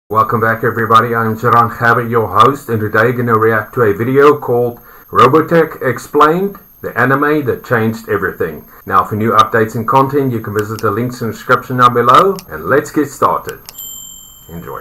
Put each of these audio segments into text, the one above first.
Welcome back everybody, I'm Jaran Gabby, your host, and today I'm going to react to a video called Robotech Explained, the anime that changed everything. Now for new updates and content you can visit the links in the description down below, and let's get started. Enjoy.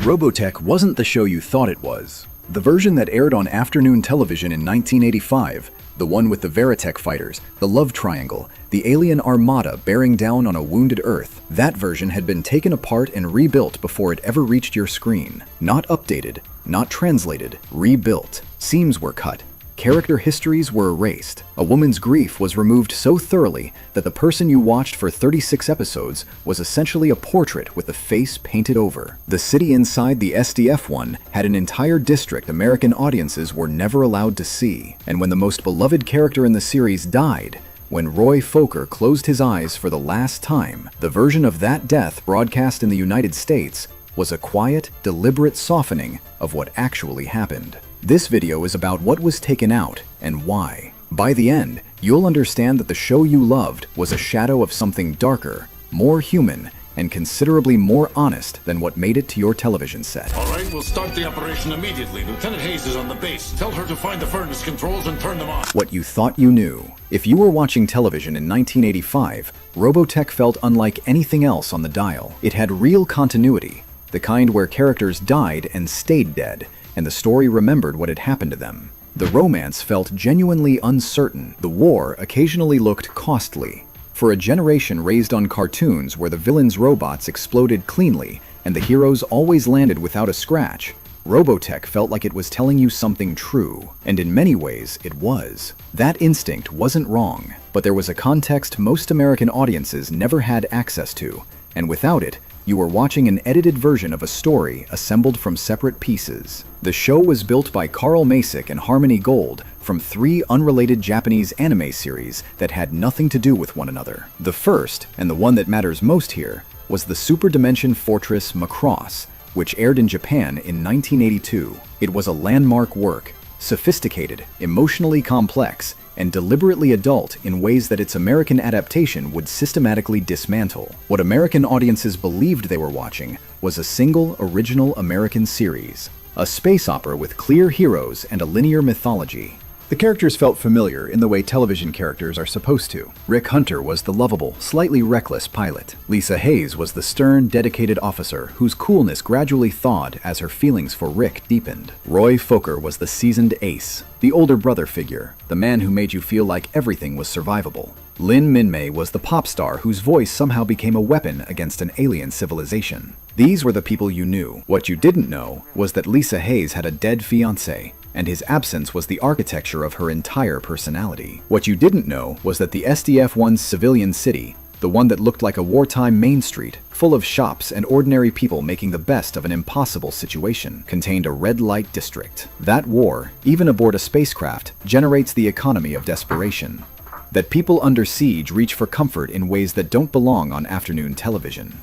Robotech wasn't the show you thought it was. The version that aired on afternoon television in 1985, the one with the Robotech fighters, the love triangle, the alien armada bearing down on a wounded Earth, that version had been taken apart and rebuilt before it ever reached your screen. Not updated, not translated, rebuilt. Seams were cut. Character histories were erased. A woman's grief was removed so thoroughly that the person you watched for 36 episodes was essentially a portrait with the face painted over. The city inside the SDF-1 had an entire district American audiences were never allowed to see. And when the most beloved character in the series died, when Roy Fokker closed his eyes for the last time, the version of that death broadcast in the United States was a quiet, deliberate softening of what actually happened. This video is about what was taken out and why. By the end, you'll understand that the show you loved was a shadow of something darker, more human, and considerably more honest than what made it to your television set. All right, we'll start the operation immediately. Lieutenant Hayes is on the base. Tell her to find the furnace controls and turn them on. What you thought you knew. If you were watching television in 1985, Robotech felt unlike anything else on the dial. It had real continuity, the kind where characters died and stayed dead, and the story remembered what had happened to them. The romance felt genuinely uncertain. The war occasionally looked costly. For a generation raised on cartoons where the villains' robots exploded cleanly and the heroes always landed without a scratch, Robotech felt like it was telling you something true. And in many ways, it was. That instinct wasn't wrong, but there was a context most American audiences never had access to, and without it, you were watching an edited version of a story assembled from separate pieces. The show was built by Carl Masick and Harmony Gold from 3 unrelated Japanese anime series that had nothing to do with one another. The first, and the one that matters most here, was the Super Dimension Fortress Macross, which aired in Japan in 1982. It was a landmark work, sophisticated, emotionally complex, and deliberately adult in ways that its American adaptation would systematically dismantle. What American audiences believed they were watching was a single original American series, a space opera with clear heroes and a linear mythology. The characters felt familiar in the way television characters are supposed to. Rick Hunter was the lovable, slightly reckless pilot. Lisa Hayes was the stern, dedicated officer whose coolness gradually thawed as her feelings for Rick deepened. Roy Fokker was the seasoned ace, the older brother figure, the man who made you feel like everything was survivable. Lin Minmay was the pop star whose voice somehow became a weapon against an alien civilization. These were the people you knew. What you didn't know was that Lisa Hayes had a dead fiancé, and his absence was the architecture of her entire personality. What you didn't know was that the SDF-1's civilian city, the one that looked like a wartime main street, full of shops and ordinary people making the best of an impossible situation, contained a red light district. That war, even aboard a spacecraft, generates the economy of desperation. That people under siege reach for comfort in ways that don't belong on afternoon television.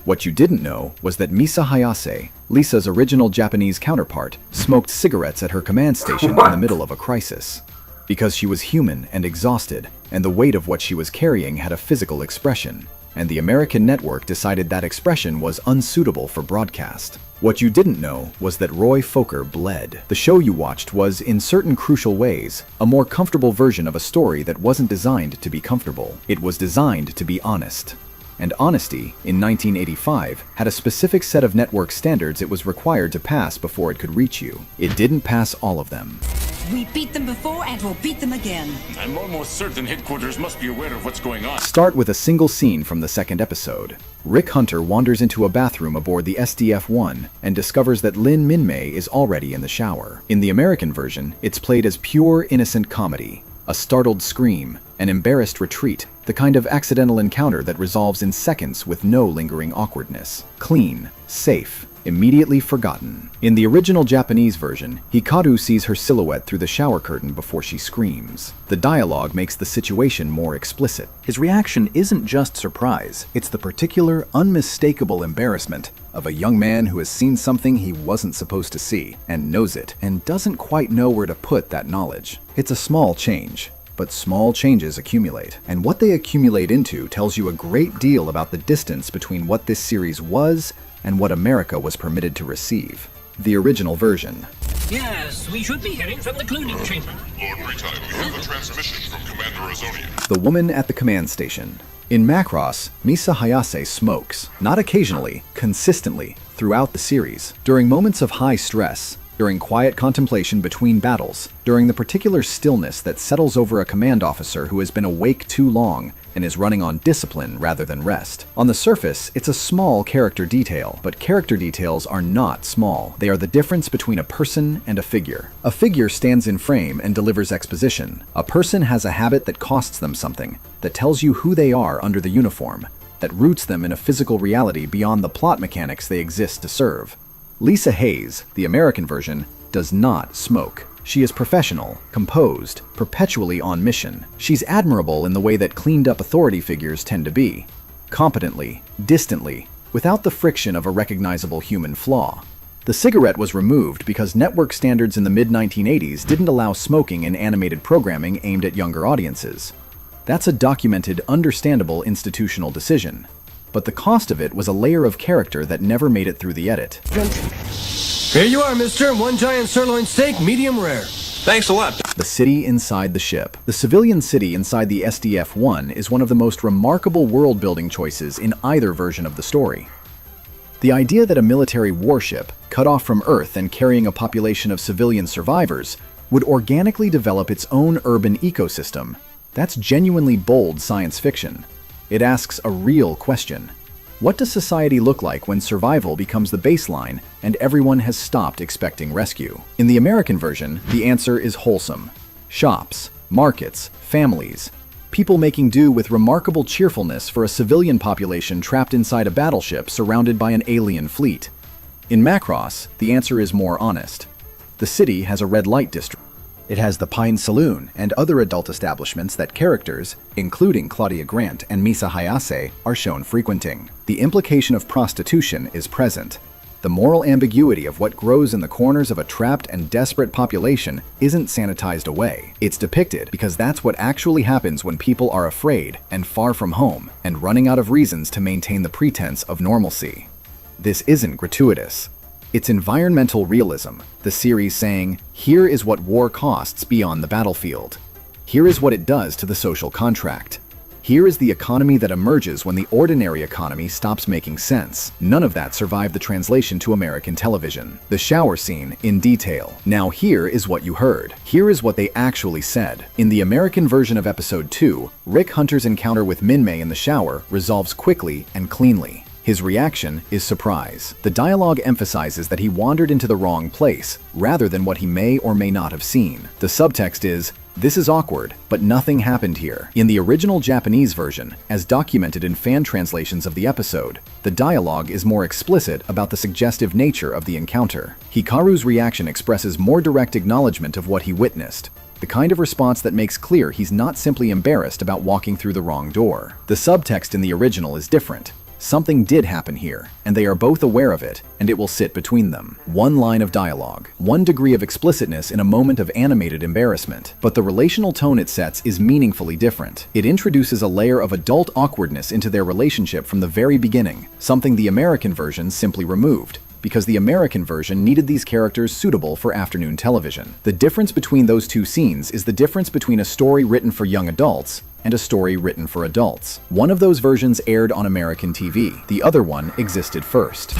What you didn't know was that Misa Hayase, Lisa's original Japanese counterpart, smoked cigarettes at her command station in the middle of a crisis. Because she was human and exhausted, and the weight of what she was carrying had a physical expression, and the American network decided that expression was unsuitable for broadcast. What you didn't know was that Roy Fokker bled. The show you watched was, in certain crucial ways, a more comfortable version of a story that wasn't designed to be comfortable. It was designed to be honest. And honesty, in 1985, had a specific set of network standards it was required to pass before it could reach you. It didn't pass all of them. We beat them before and we'll beat them again. I'm almost certain headquarters must be aware of what's going on. Start with a single scene from the second episode. Rick Hunter wanders into a bathroom aboard the SDF-1 and discovers that Lin Minmay is already in the shower. In the American version, it's played as pure, innocent comedy. A startled scream, an embarrassed retreat, the kind of accidental encounter that resolves in seconds with no lingering awkwardness. Clean, safe, immediately forgotten. In the original Japanese version, Hikaru sees her silhouette through the shower curtain before she screams. The dialogue makes the situation more explicit. His reaction isn't just surprise, it's the particular, unmistakable embarrassment of a young man who has seen something he wasn't supposed to see, and knows it, and doesn't quite know where to put that knowledge. It's a small change, but small changes accumulate. And what they accumulate into tells you a great deal about the distance between what this series was and what America was permitted to receive. The original version. Yes, we should be hearing from the cloning chamber. Lord Retime, we have a transmission from Commander Ozonian. The woman at the command station. In Macross, Misa Hayase smokes, not occasionally, consistently, throughout the series. During moments of high stress, during quiet contemplation between battles, during the particular stillness that settles over a command officer who has been awake too long and is running on discipline rather than rest. On the surface, it's a small character detail, but character details are not small. They are the difference between a person and a figure. A figure stands in frame and delivers exposition. A person has a habit that costs them something, that tells you who they are under the uniform, that roots them in a physical reality beyond the plot mechanics they exist to serve. Lisa Hayes, the American version, does not smoke. She is professional, composed, perpetually on mission. She's admirable in the way that cleaned-up authority figures tend to be. Competently, distantly, without the friction of a recognizable human flaw. The cigarette was removed because network standards in the mid-1980s didn't allow smoking in animated programming aimed at younger audiences. That's a documented, understandable institutional decision. But the cost of it was a layer of character that never made it through the edit. Here you are, mister. One giant sirloin steak, medium rare. Thanks a lot. The city inside the ship. The civilian city inside the SDF-1 is one of the most remarkable world-building choices in either version of the story. The idea that a military warship, cut off from Earth and carrying a population of civilian survivors, would organically develop its own urban ecosystem, that's genuinely bold science fiction. It asks a real question. What does society look like when survival becomes the baseline and everyone has stopped expecting rescue? In the American version, the answer is wholesome. Shops, markets, families, people making do with remarkable cheerfulness for a civilian population trapped inside a battleship surrounded by an alien fleet. In Macross, the answer is more honest. The city has a red light district. It has the Pine Saloon and other adult establishments that characters, including Claudia Grant and Misa Hayase, are shown frequenting. The implication of prostitution is present. The moral ambiguity of what grows in the corners of a trapped and desperate population isn't sanitized away. It's depicted because that's what actually happens when people are afraid and far from home and running out of reasons to maintain the pretense of normalcy. This isn't gratuitous. It's environmental realism, the series saying, here is what war costs beyond the battlefield. Here is what it does to the social contract. Here is the economy that emerges when the ordinary economy stops making sense. None of that survived the translation to American television. The shower scene, in detail. Now here is what you heard. Here is what they actually said. In the American version of Episode 2, Rick Hunter's encounter with Minmay in the shower resolves quickly and cleanly. His reaction is surprise. The dialogue emphasizes that he wandered into the wrong place, rather than what he may or may not have seen. The subtext is, this is awkward, but nothing happened here. In the original Japanese version, as documented in fan translations of the episode, the dialogue is more explicit about the suggestive nature of the encounter. Hikaru's reaction expresses more direct acknowledgement of what he witnessed, the kind of response that makes clear he's not simply embarrassed about walking through the wrong door. The subtext in the original is different. Something did happen here, and they are both aware of it, and it will sit between them. One line of dialogue, one degree of explicitness in a moment of animated embarrassment. But the relational tone it sets is meaningfully different. It introduces a layer of adult awkwardness into their relationship from the very beginning, something the American version simply removed, because the American version needed these characters suitable for afternoon television. The difference between those two scenes is the difference between a story written for young adults and a story written for adults. One of those versions aired on American TV. The other one existed first.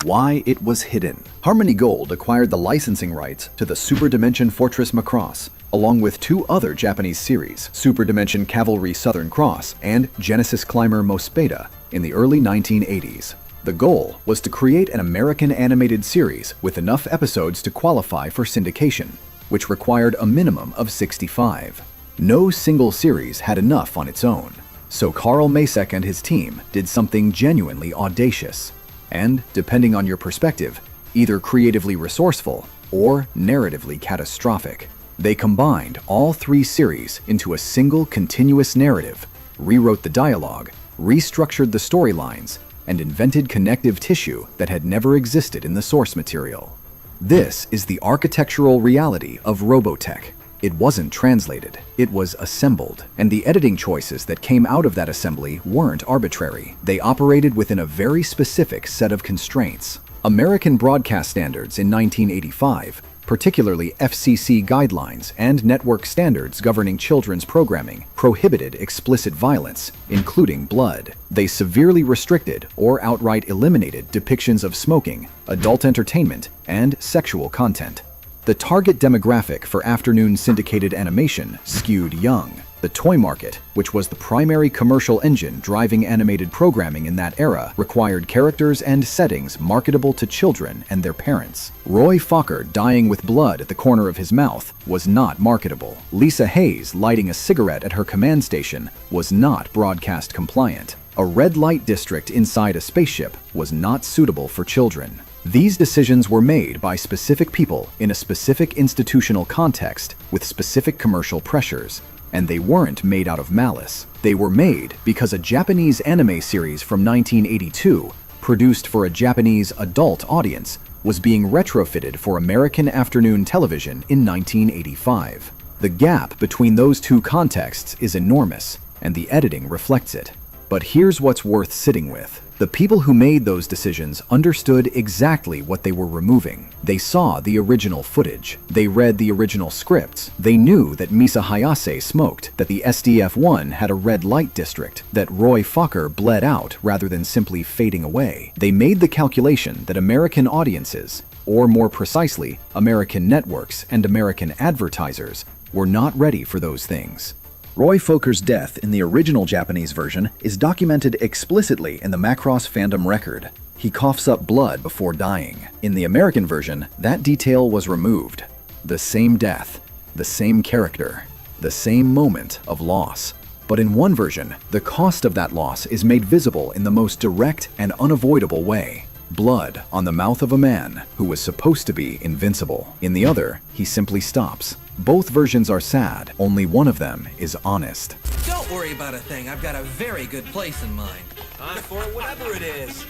Why it was hidden. Harmony Gold acquired the licensing rights to the Super Dimension Fortress Macross, along with two other Japanese series, Super Dimension Cavalry Southern Cross and Genesis Climber Mospeada, in the early 1980s. The goal was to create an American animated series with enough episodes to qualify for syndication, which required a minimum of 65. No single series had enough on its own. So Carl Macek and his team did something genuinely audacious, and, depending on your perspective, either creatively resourceful or narratively catastrophic. They combined all 3 series into a single continuous narrative, rewrote the dialogue, restructured the storylines, and invented connective tissue that had never existed in the source material. This is the architectural reality of Robotech. It wasn't translated, it was assembled, and the editing choices that came out of that assembly weren't arbitrary. They operated within a very specific set of constraints. American broadcast standards in 1985, particularly FCC guidelines and network standards governing children's programming, prohibited explicit violence, including blood. They severely restricted or outright eliminated depictions of smoking, adult entertainment, and sexual content. The target demographic for afternoon syndicated animation skewed young. The toy market, which was the primary commercial engine driving animated programming in that era, required characters and settings marketable to children and their parents. Roy Fokker dying with blood at the corner of his mouth was not marketable. Lisa Hayes lighting a cigarette at her command station was not broadcast compliant. A red light district inside a spaceship was not suitable for children. These decisions were made by specific people in a specific institutional context with specific commercial pressures, and they weren't made out of malice. They were made because a Japanese anime series from 1982, produced for a Japanese adult audience, was being retrofitted for American afternoon television in 1985. The gap between those 2 contexts is enormous, and the editing reflects it. But here's what's worth sitting with. The people who made those decisions understood exactly what they were removing. They saw the original footage. They read the original scripts. They knew that Misa Hayase smoked, that the SDF-1 had a red light district, that Roy Fokker bled out rather than simply fading away. They made the calculation that American audiences, or more precisely, American networks and American advertisers, were not ready for those things. Roy Fokker's death in the original Japanese version is documented explicitly in the Macross fandom record. He coughs up blood before dying. In the American version, that detail was removed. The same death, the same character, the same moment of loss. But in one version, the cost of that loss is made visible in the most direct and unavoidable way. Blood on the mouth of a man who was supposed to be invincible. In the other, he simply stops. Both versions are sad, only one of them is honest. Don't worry about a thing, I've got a very good place in mind. I'm for whatever it is.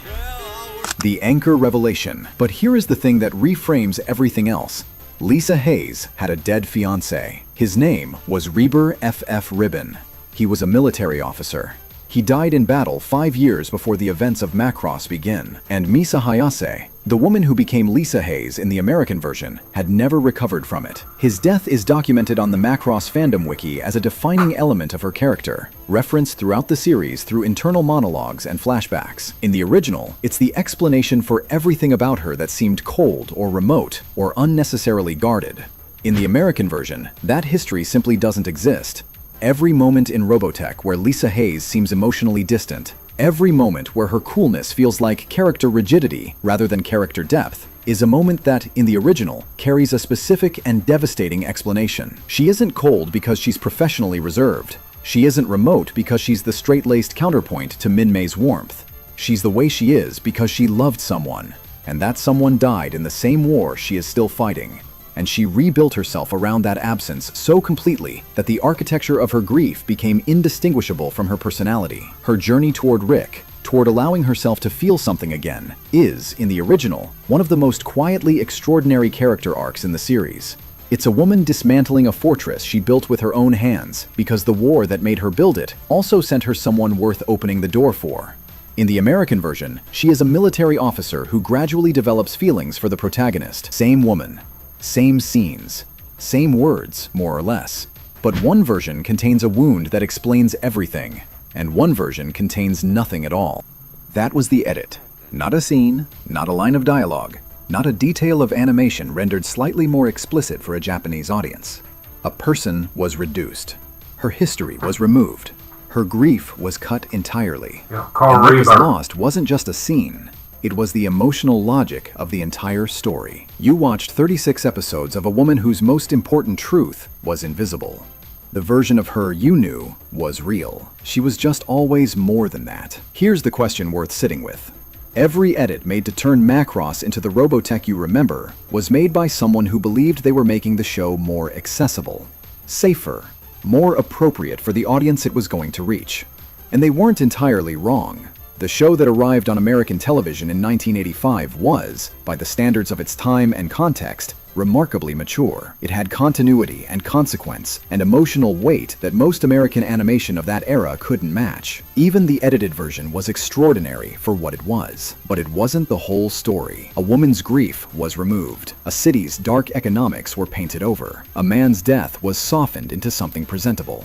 The anchor revelation. But here is the thing that reframes everything else. Lisa Hayes had a dead fiancé. His name was Reber F.F. Ribbon. He was a military officer. He died in battle 5 years before the events of Macross begin, and Misa Hayase, the woman who became Lisa Hayes in the American version, had never recovered from it. His death is documented on the Macross fandom wiki as a defining element of her character, referenced throughout the series through internal monologues and flashbacks. In the original, it's the explanation for everything about her that seemed cold or remote or unnecessarily guarded. In the American version, that history simply doesn't exist. Every moment in Robotech where Lisa Hayes seems emotionally distant, every moment where her coolness feels like character rigidity rather than character depth, is a moment that, in the original, carries a specific and devastating explanation. She isn't cold because she's professionally reserved. She isn't remote because she's the straight-laced counterpoint to Min-May's warmth. She's the way she is because she loved someone, and that someone died in the same war she is still fighting. And she rebuilt herself around that absence so completely that the architecture of her grief became indistinguishable from her personality. Her journey toward Rick, toward allowing herself to feel something again, is, in the original, one of the most quietly extraordinary character arcs in the series. It's a woman dismantling a fortress she built with her own hands because the war that made her build it also sent her someone worth opening the door for. In the American version, she is a military officer who gradually develops feelings for the protagonist. Same woman. Same scenes, same words, more or less. But one version contains a wound that explains everything, and one version contains nothing at all. That was the edit. Not a scene, not a line of dialogue, not a detail of animation rendered slightly more explicit for a Japanese audience. A person was reduced. Her history was removed. Her grief was cut entirely. And what was lost wasn't just a scene. It was the emotional logic of the entire story. You watched 36 episodes of a woman whose most important truth was invisible. The version of her you knew was real. She was just always more than that. Here's the question worth sitting with. Every edit made to turn Macross into the Robotech you remember was made by someone who believed they were making the show more accessible, safer, more appropriate for the audience it was going to reach. And they weren't entirely wrong. The show that arrived on American television in 1985 was, by the standards of its time and context, remarkably mature. It had continuity and consequence and emotional weight that most American animation of that era couldn't match. Even the edited version was extraordinary for what it was. But it wasn't the whole story. A woman's grief was removed. A city's dark economics were painted over. A man's death was softened into something presentable.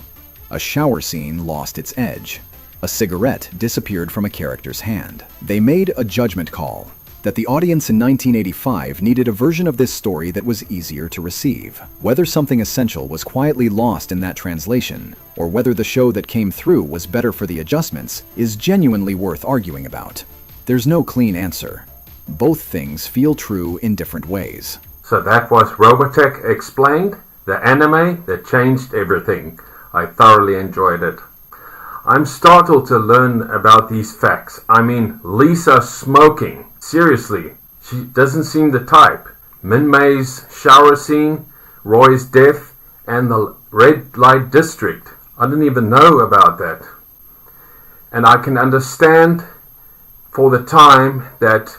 A shower scene lost its edge. A cigarette disappeared from a character's hand. They made a judgment call that the audience in 1985 needed a version of this story that was easier to receive. Whether something essential was quietly lost in that translation, or whether the show that came through was better for the adjustments, is genuinely worth arguing about. There's no clean answer. Both things feel true in different ways. So that was Robotech Explained, the anime that changed everything. I thoroughly enjoyed it. I'm startled to learn about these facts. I mean, Lisa smoking. Seriously, she doesn't seem the type. Min-May's shower scene, Roy's death, and the red light district. I didn't even know about that. And I can understand for the time that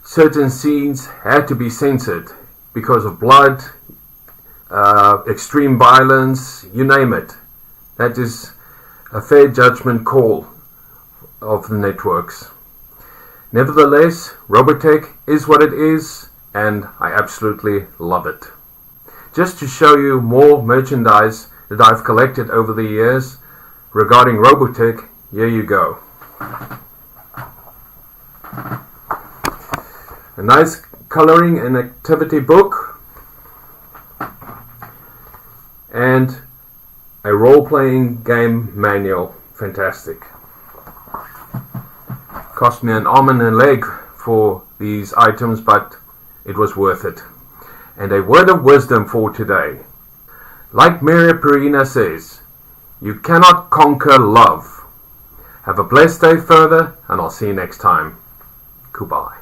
certain scenes had to be censored because of blood, extreme violence, you name it. That is a fair judgment call of the networks. Nevertheless, Robotech is what it is, and I absolutely love it. Just to show you more merchandise that I've collected over the years regarding Robotech, here you go. A nice coloring and activity book, and a role-playing game manual. Fantastic. Cost me an arm and a leg for these items, but it was worth it. And a word of wisdom for today. Like Maria Perina says, you cannot conquer love. Have a blessed day further, and I'll see you next time. Goodbye.